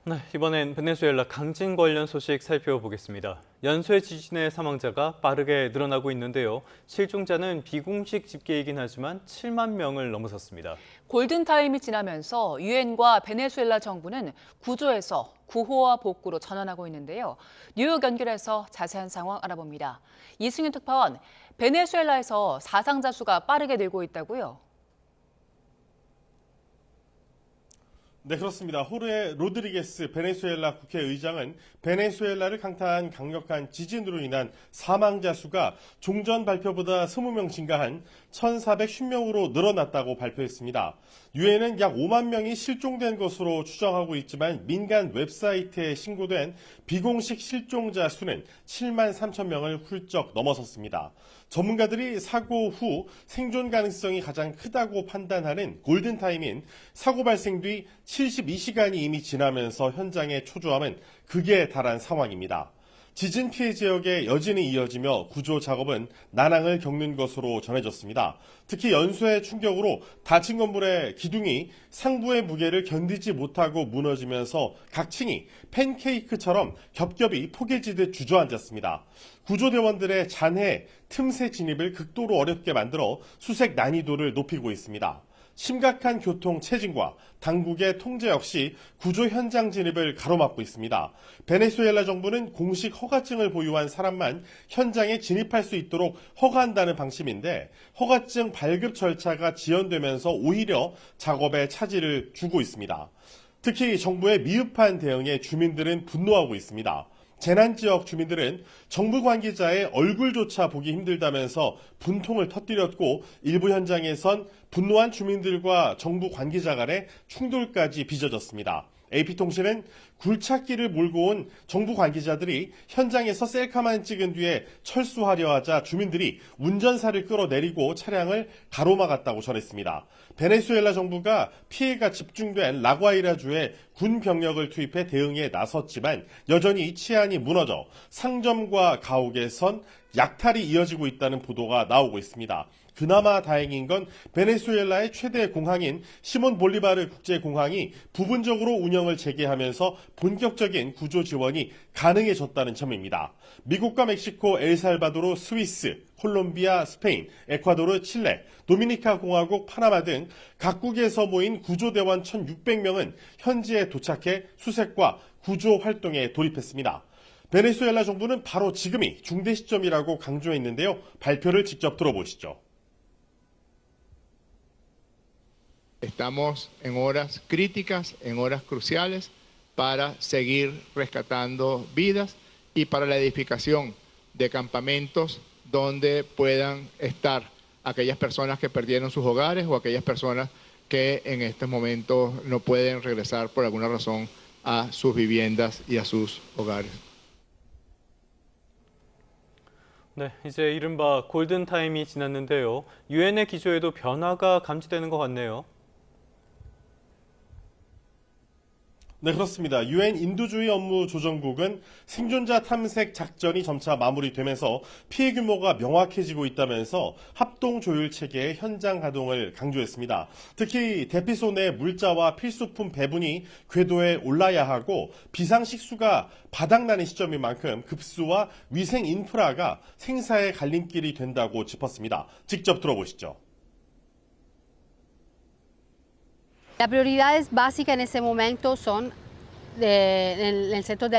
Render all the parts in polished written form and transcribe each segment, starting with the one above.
네, 이번엔 베네수엘라 강진 관련 소식 살펴보겠습니다. 연쇄 지진의 사망자가 빠르게 늘어나고 있는데요. 실종자는 비공식 집계이긴 하지만 7만 명을 넘어섰습니다. 골든타임이 지나면서 유엔과 베네수엘라 정부는 구조에서 구호와 복구로 전환하고 있는데요. 뉴욕 연결해서 자세한 상황 알아봅니다. 이승윤 특파원, 베네수엘라에서 사상자 수가 빠르게 늘고 있다고요? 네, 그렇습니다. 호르헤 로드리게스 베네수엘라 국회의장은 베네수엘라를 강타한 강력한 지진으로 인한 사망자 수가 종전 발표보다 20명 증가한 1,410명으로 늘어났다고 발표했습니다. 유엔은 약 5만 명이 실종된 것으로 추정하고 있지만 민간 웹사이트에 신고된 비공식 실종자 수는 7만 3천 명을 훌쩍 넘어섰습니다. 전문가들이 사고 후 생존 가능성이 가장 크다고 판단하는 골든타임인 사고 발생 뒤 72시간이 이미 지나면서 현장의 초조함은 극에 달한 상황입니다. 지진 피해 지역에 여진이 이어지며 구조 작업은 난항을 겪는 것으로 전해졌습니다. 특히 연쇄 충격으로 닫힌 건물의 기둥이 상부의 무게를 견디지 못하고 무너지면서 각 층이 팬케이크처럼 겹겹이 포개지듯 주저앉았습니다. 구조대원들의 잔해 틈새 진입을 극도로 어렵게 만들어 수색 난이도를 높이고 있습니다. 심각한 교통 체증과 당국의 통제 없이 구조 현장 진입을 가로막고 있습니다. 베네수엘라 정부는 공식 허가증을 보유한 사람만 현장에 진입할 수 있도록 허가한다는 방침인데 허가증 발급 절차가 지연되면서 오히려 작업에 차질을 주고 있습니다. 특히 정부의 미흡한 대응에 주민들은 분노하고 있습니다. 재난지역 주민들은 정부 관계자의 얼굴조차 보기 힘들다면서 분통을 터뜨렸고 일부 현장에선 분노한 주민들과 정부 관계자 간의 충돌까지 빚어졌습니다. AP통신은 굴착기를 몰고 온 정부 관계자들이 현장에서 셀카만 찍은 뒤에 철수하려 하자 주민들이 운전사를 끌어내리고 차량을 가로막았다고 전했습니다. 베네수엘라 정부가 피해가 집중된 라과이라주에 군 병력을 투입해 대응에 나섰지만 여전히 치안이 무너져 상점과 가옥에선 약탈이 이어지고 있다는 보도가 나오고 있습니다. 그나마 다행인 건 베네수엘라의 최대 공항인 시몬 볼리바르 국제공항이 부분적으로 운영을 재개하면서 본격적인 구조 지원이 가능해졌다는 점입니다. 미국과 멕시코, 엘살바도르, 스위스, 콜롬비아, 스페인, 에콰도르, 칠레, 도미니카 공화국, 파나마 등 각국에서 모인 구조대원 1,600명은 현지에 도착해 수색과 구조 활동에 돌입했습니다. 베네수엘라 정부는 바로 지금이 중대 시점이라고 강조했는데요. 발표를 직접 들어보시죠. Estamos en horas críticas, en horas cruciales para seguir rescatando vidas y para la edificación de campamentos donde puedan estar aquellas personas que perdieron sus hogares o aquellas personas que en estos momentos no pueden regresar por alguna razón a sus viviendas y a sus hogares. 네, 이제 이른바 골든타임이 지났는데요. 유엔의 기조에도 변화가 감지되는 것 같네요. 네, 그렇습니다. 유엔 인도주의 업무 조정국은 생존자 탐색 작전이 점차 마무리되면서 피해 규모가 명확해지고 있다면서 합동 조율 체계의 현장 가동을 강조했습니다. 특히 대피소 내 물자와 필수품 배분이 궤도에 올라야 하고 비상식수가 바닥나는 시점인 만큼 급수와 위생 인프라가 생사의 갈림길이 된다고 짚었습니다. 직접 들어보시죠. Las prioridades básicas en ese momento son en el sector de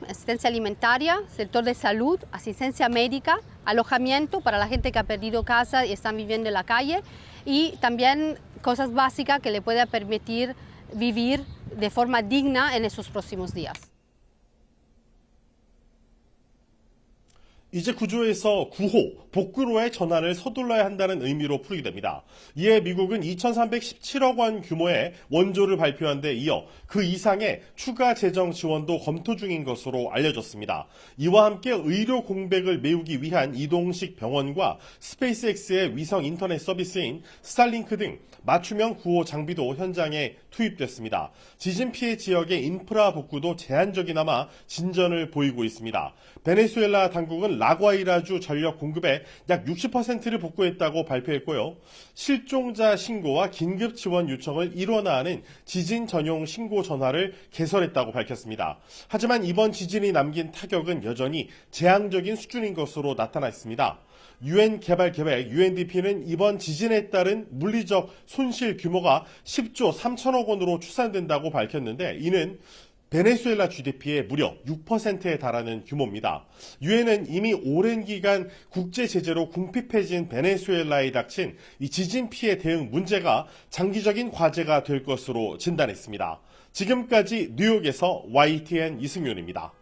asistencia alimentaria, sector de salud, asistencia médica, alojamiento para la gente que ha perdido casa y están viviendo en la calle y también cosas básicas que le pueda permitir vivir de forma digna en esos próximos días. 이제 구조에서 구호, 복구로의 전환을 서둘러야 한다는 의미로 풀이게 됩니다. 이에 미국은 2,317억 원 규모의 원조를 발표한 데 이어 그 이상의 추가 재정 지원도 검토 중인 것으로 알려졌습니다. 이와 함께 의료 공백을 메우기 위한 이동식 병원과 스페이스X의 위성 인터넷 서비스인 스타링크 등 맞춤형 구호 장비도 현장에 투입됐습니다. 지진 피해 지역의 인프라 복구도 제한적이나마 진전을 보이고 있습니다. 베네수엘라 당국은 라과이라주 전력 공급의 약 60%를 복구했다고 발표했고요. 실종자 신고와 긴급 지원 요청을 일원화하는 지진 전용 신고 전화를 개설했다고 밝혔습니다. 하지만 이번 지진이 남긴 타격은 여전히 재앙적인 수준인 것으로 나타났습니다. 유엔 개발계획 UNDP는 이번 지진에 따른 물리적 손실 규모가 10조 3천억 원으로 추산된다고 밝혔는데 이는 베네수엘라 GDP의 무려 6%에 달하는 규모입니다. 유엔은 이미 오랜 기간 국제 제재로 궁핍해진 베네수엘라에 닥친 이 지진 피해 대응 문제가 장기적인 과제가 될 것으로 진단했습니다. 지금까지 뉴욕에서 YTN 이승윤입니다.